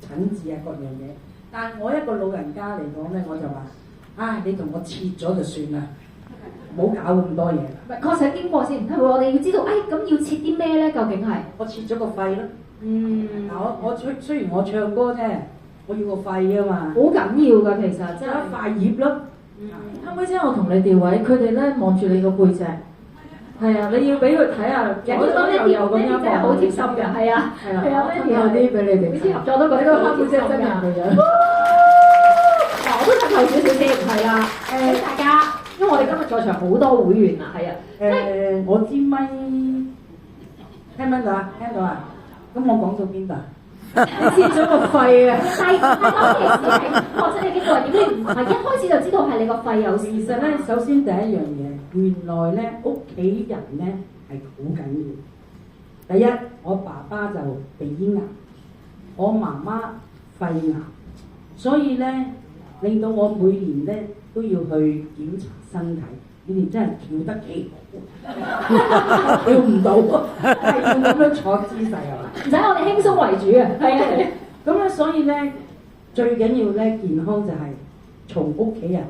診治啊各樣嘢。但係我一個老人家嚟講咧，我就話：唉，你同我切咗就算啦，唔好搞咁多嘢啦。唔係，確實經過先，係咪我哋要知道？咁要切啲咩咧？究竟係？我切咗個肺咯。嗱，我雖然我唱歌啫，我要個肺啊嘛。好緊要㗎，其實即係一塊葉咯。可唔可以先我同你調位？佢哋咧望住你個背脊，係啊，你要俾佢睇下，左右右咁樣望，真係好貼心㗎，係啊，係啊，我有啲俾你哋。每次合作都覺得個黑背脊真人嘅樣。嗱，我都想求少少先，係啦，大家，因為我哋今日在場好多會員啊，係啊，我支咪聽唔聽到啊？聽到啊？咁我講到邊度？你切咗個肺啊！係當其時係確診你經過係點？你唔係一開始就知道係你個肺有事。其實咧，首先第一樣嘢，原來咧屋企人咧係好緊要。第一，我爸爸就鼻咽癌，我媽媽肺癌，所以咧令到我每年咧都要去檢查身體。你哋真係跳得幾好，跳唔到，係要咁樣坐姿勢係嘛？唔使我哋輕鬆為主啊，係啊。咁咧，所以咧最緊要咧健康就係從屋企人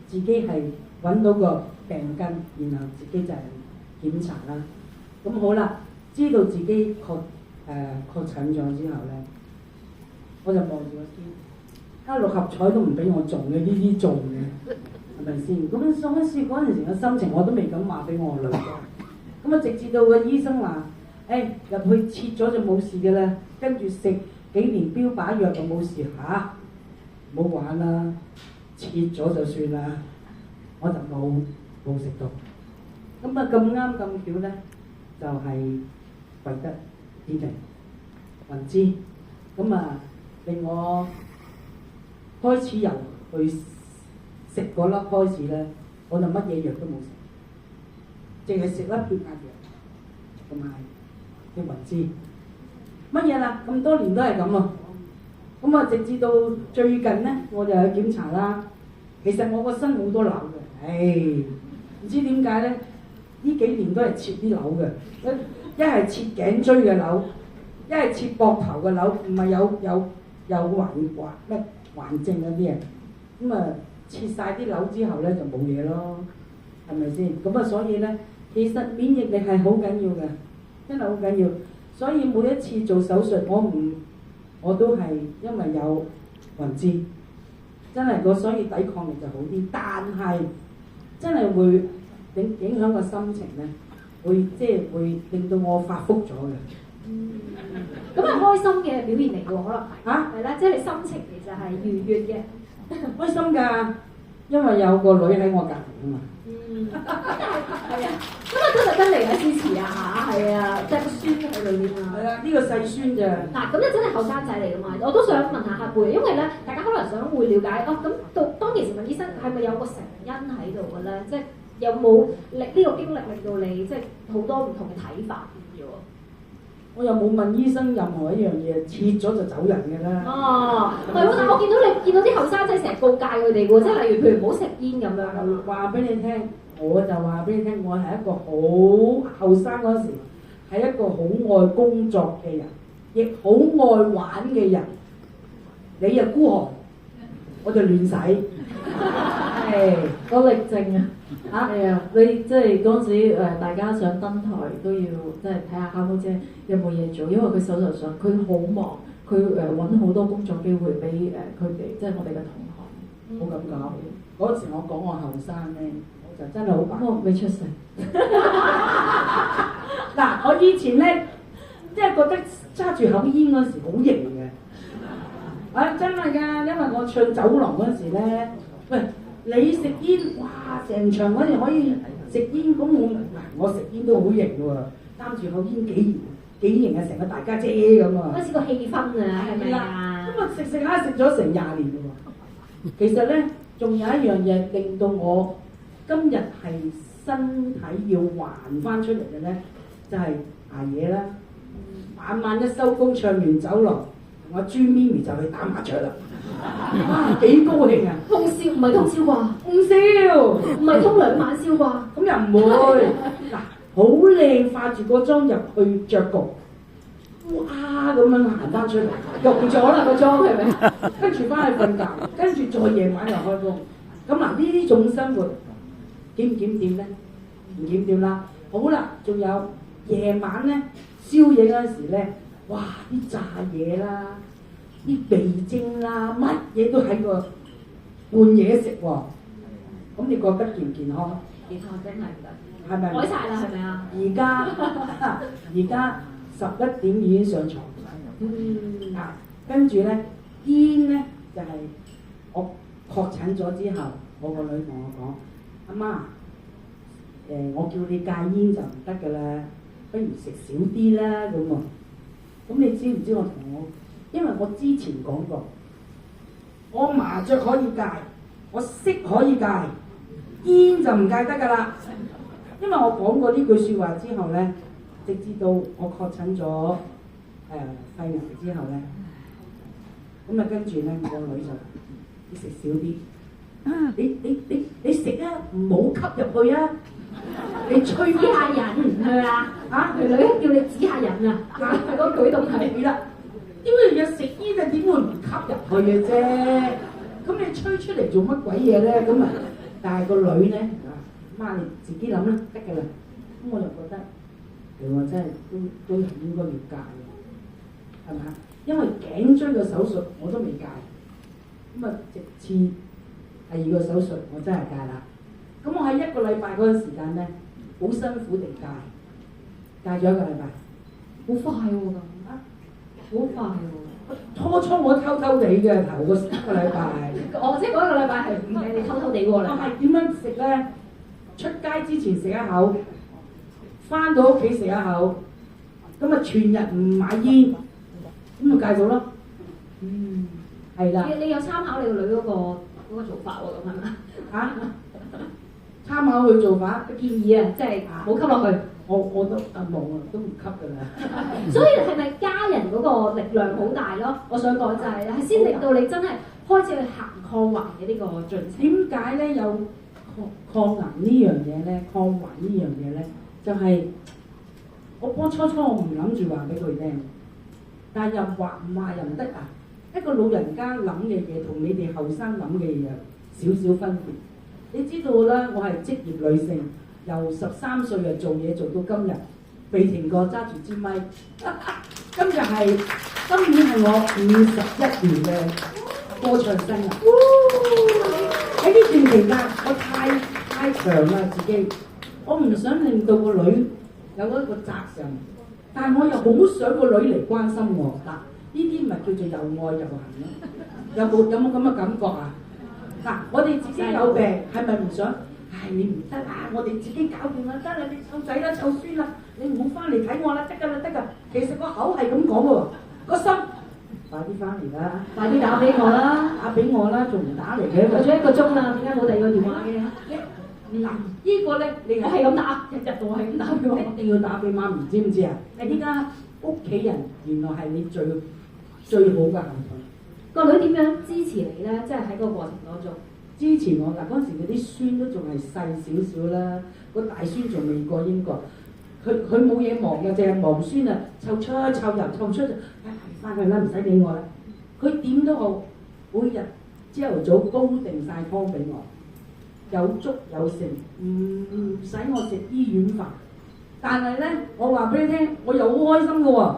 自己係揾到個病根，然後自己就係檢查啦。咁好啦，知道自己確診咗之後咧，我就望住個天，6合彩都唔俾我中嘅，呢啲中嘅。係咪先？咁上一次嗰陣時嘅心情我都未敢話俾我女嘅。咁啊，直至到個醫生話：入去切咗就冇事嘅啦，跟住食幾年標靶藥就冇事嚇，唔好玩啦，切咗就算啦。我就冇食到。咁啊咁啱咁巧咧，就係惠德典型雲芝，咁啊令我開始由去食嗰粒開始咧，我就乜嘢藥都冇食，淨係食粒血壓藥同埋啲雲芝。乜嘢啦？咁多年都係咁咯。咁啊，直至到最近咧，我就去檢查啦。其實我個身好多瘤嘅，唔知點解咧？呢幾年都係切啲瘤嘅，一係切頸椎嘅瘤，一係切膊頭嘅瘤，唔係有環症嗰啲啊。咁啊〜切晒啲瘤之後咧就冇嘢咯，係咪先？咁啊，所以咧，其實免疫力係好緊要嘅，真係好緊要。所以每一次做手術，我都係因為有雲芝，真係所以抵抗力就好啲。但係真係會影響個心情咧，會令到我發福咗嘅。咁係開心嘅表現嚟嘅喎，可能係。係啦，即係你心情其實係愉悅嘅。開心㗎，因為有個女喺我隔離啊嘛。係啊，今日都特登嚟啊支持啊嚇，係啊，即係個孫喺裏面啊。係啊，呢個細孫咋。嗱，咁你真係後生仔嚟㗎嘛？我都想問下客戶，因為咧，大家可能想會了解咁到當其時問醫生係咪有個成因喺度嘅咧？即係有冇呢個經歷令到你即係好多唔同嘅睇法變咗？我又冇問醫生任何一樣嘢，切咗就走人嘅啦。哦，係喎，但我見到啲後生仔成日告誡佢哋喎，即係例如譬如唔好食煙咁樣。話俾你聽，我就話俾你聽，我係一個好後生嗰時，係一個好愛工作嘅人，亦好愛玩嘅人。你又孤寒，我就亂使。係個力證啊！係啊，你即係嗰陣時大家想登台都要即係睇下蝦妹姐有冇嘢做，因為佢手頭上佢好忙，佢揾好多工作機會俾佢哋，即係我哋嘅同行。冇咁講，嗰時我講我後生咧，我就真係好白。我未出世。嗱，我以前咧，即係覺得揸住口煙嗰時好型嘅。真係㗎，因為我唱酒廊嗰時咧，喂。你食煙，哇！成場嗰陣可以食煙，咁我食煙都好型嘅喎，擔住口煙幾型啊，成個大家姐咁啊！開始個氣氛啊，係咪啊？咁啊食下食咗成20年嘅喎。其實咧，仲有一樣嘢令到我今日係身體要還翻出嚟嘅咧，就係捱夜啦。晚晚一收工唱完酒廊，我朱咪咪就去打麻雀啦。哇！幾高興啊！通宵唔係通宵啩？通宵唔係通2晚宵啩？咁又唔會嗱，好靚化住個妝入去着局，哇咁樣行翻出嚟，用咗啦個妝係咪？跟住翻去瞓覺，跟住再夜晚又開工。咁嗱呢種生活檢唔檢點咧？唔檢點啦。好啦，仲有夜晚咧宵夜嗰陣時咧，哇啲炸嘢啦，啲味精啦，乜嘢都喺個半夜食喎。咁你覺得健唔健康？健康真係唔得，係咪？改晒啦係咪啊？而家11點已經上床。跟住咧煙咧就係、我確診咗之後，我個女同我講：阿媽，我叫你戒煙就唔得㗎啦，不如食少啲啦咁喎。咁你知唔知我同我？因為我之前講過，我麻雀可以戒，我色可以戒，煙就唔戒得㗎啦。因為我講過呢句説話之後咧，直至到我確診咗肺癌之後咧，咁啊跟住咧我個女就你食少啲，你食啊，唔好吸入去啊，你吹指下人係咪啊？嚇，女叫你指下人啊！佢嗰舉動係啦，因為有食煙就點會唔吸入去嘅啫？咁你吹出嚟做乜鬼嘢咧？咁啊，但係個女咧媽你自己諗啦，得㗎啦。咁我就覺得，我真係都係應該要戒嘅，係咪啊？因為頸椎嘅手術我都未戒，咁啊直至第2個手術我真係戒啦。咁我喺1個禮拜嗰個時間咧，好辛苦地戒咗1個禮拜，好快喎咁啊！好快喎！初我偷偷地嘅頭個1個禮拜，哦，即係嗰1個禮拜係唔係你偷偷地過嚟？我係點樣食咧？出街之前食一口，翻到屋企食一口，咁啊全日唔買煙，咁咪戒咗咯。係啦。你有參考你個女嗰個做法喎，咁係咪？嚇？參考佢做法，建議啊，即係冇吸落去。我都冇啊，都唔吸㗎啦。所以係咪家人嗰個力量好大咯？我想講就係先令到你真係開始去行抗癌嘅呢個進程。點解咧有抗癌呢樣嘢咧？抗癌呢樣嘢咧，就係、我初我唔諗住話俾佢聽，但係又話唔話又唔得啊！一個老人家諗嘅嘢同你哋後生諗嘅嘢有少少分別。你知道啦，我係職業女性，由13歲就做嘢做到今日，未停過揸住支咪。今年係我51年嘅歌唱生涯。喺呢段期間，我太強啦自己，我唔想令到個女有一個責任，但係我又好想個女嚟關心我。嗱，呢啲咪叫做又愛又恨咯。有冇咁嘅感覺啊？嗱，我哋自己有病，係咪唔想？唉，你唔得啦，我哋自己搞掂啦，得啦，你湊仔啦，湊孫啦，你唔好翻嚟睇我啦，得㗎啦，得㗎。其實個口係咁講嘅喎，個心快啲翻嚟啦，快啲打俾我啦，打俾我啦，仲唔打嚟嘅？過咗1個鐘啦，點解冇第2個電話嘅？嗱，呢個咧，你我係咁打，日日我係咁打俾我。一定要打俾媽咪，知唔知啊？依家屋企人原來係你最好嘅後盾。個女點樣支持你咧？即係喺個過程當中。支持我嗱，嗰陣時嗰啲孫都仲係細少少啦，個大孫仲未過英國，佢冇嘢忙嘅，淨係忙孫啊，湊出湊出就翻去啦，唔使理我啦。佢點都好，每日朝頭早煲定晒湯俾我，有粥有剩，唔使我食醫院飯。但係咧，我話俾你聽，我又好開心嘅喎，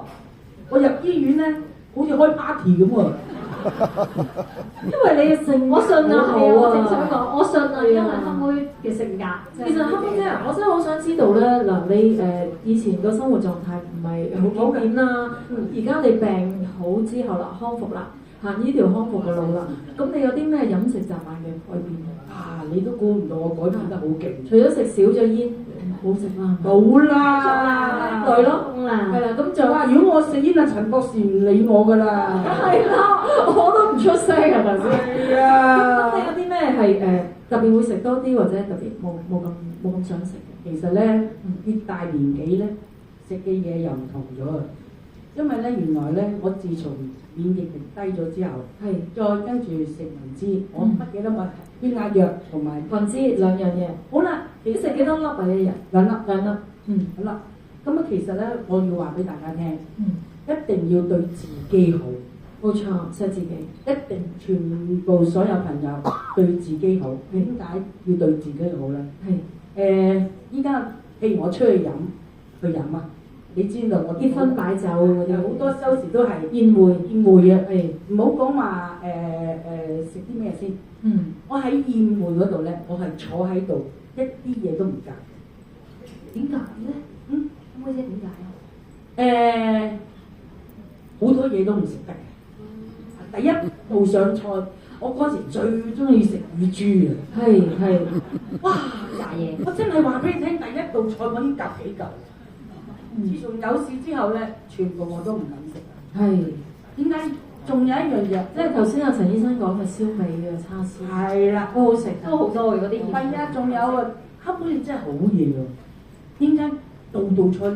我入醫院咧，好似開 party 咁喎。因為你嘅性格我信啊，係啊，我好正想講，我信啊，因為黑妹嘅性格。其實黑妹姐，我真係好想知道咧，嗱你以前個生活狀態唔係好檢點啦，而家你病好之後啦，康復啦，行呢條康復嘅路啦，咁你有啲咩飲食習慣嘅改變啊！你都估唔到我改變得好勁。除咗食少咗煙，好食啦，冇啦，對咯，係啦，啦，咁就哇！如果我食煙啊，陳博士唔理我㗎啦。係啦，我都唔出聲係咪先？係啊。咁你有啲咩係特別會食多啲，或者特別冇咁想食嘅？其實咧，越大年紀咧，食嘅嘢又唔同咗啊！因為咧，原來咧，我自從免疫力低咗之後，再跟住食雲芝，我乜嘢都冇，血壓藥同埋雲芝2樣嘢。好啦，你食幾多粒啊？一日2粒，兩粒。好啦。咁啊，其實咧，我要話俾大家聽，一定要對自己好，冇錯，錫自己。一定全部所有朋友對自己好。點解要對自己好咧？係依家譬如我出去飲啊，你知道我結婚擺酒嗰啲好多收時都係宴會啊，唔好講話食啲咩先。我喺宴會嗰度咧，我係坐喺度一啲嘢都唔夾。點解咧？可唔可以知點解啊？好多嘢都唔食得嘅。第一道上菜，我嗰時最中意食乳豬啊！係，哇呀嘢！我真係話俾你聽，第一道菜我已經夾幾嚿。自從有事之後咧，全部我都唔敢食。係點解？仲有一樣嘢，即係頭先阿陳醫生講嘅燒味嘅叉燒，係啦，都好食，都好多嘅嗰啲。係啊，仲有啊，黑杯真係好嘢喎！點解道菜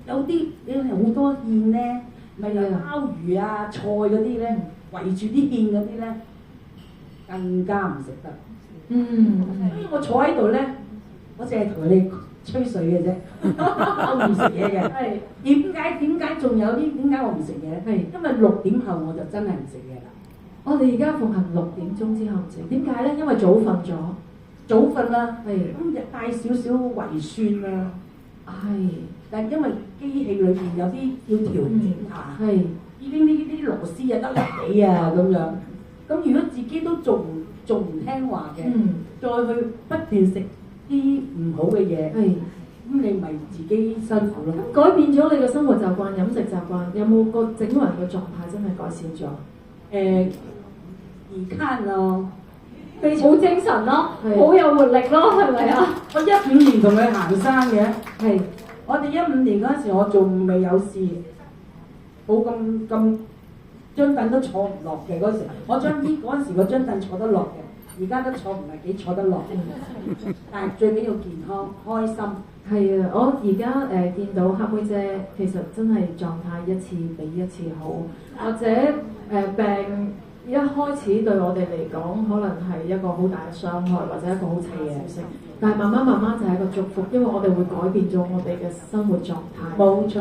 有啲你好多芡咧，咪有鮑魚啊、菜嗰啲咧，圍住啲芡嗰啲咧，更加唔食得。所以我坐喺度咧，我淨係同你吹水嘅啫，我唔食嘢嘅。係點解仲有啲？點解我唔食嘢？係因為6點後我就真係唔食嘢啦。我哋而家奉行6點鐘之後唔食，點解咧？因為早瞓咗，早瞓啦，係咁就帶少少胃酸啦。係，但係因為機器裏邊有啲要調整下，係已經呢啲螺絲啊得粒幾啊咁樣。咁如果自己都仲唔聽話嘅，再去不斷食啲唔好嘅嘢，咁你咪自己辛苦咯。咁改變咗你嘅生活習慣、飲食習慣，有冇個整個人嘅狀態真係改善咗？而家咯，好精神咯，好有活力咯，係咪啊？我15年同佢行山嘅，係我哋15年嗰陣時，我仲未有事，冇咁張凳都坐唔落嘅嗰時，我嗰陣時嗰張凳坐得落嘅，而家都坐唔係幾坐得落。但係最緊要健康開心。係啊，我而家見到黑妹姐其實真係狀態一次比一次好，或者病一開始對我哋嚟講可能係一個好大嘅傷害，或者一個好差嘅消息，但係慢慢就係一個祝福，因為我哋會改變咗我哋嘅生活狀態。冇錯。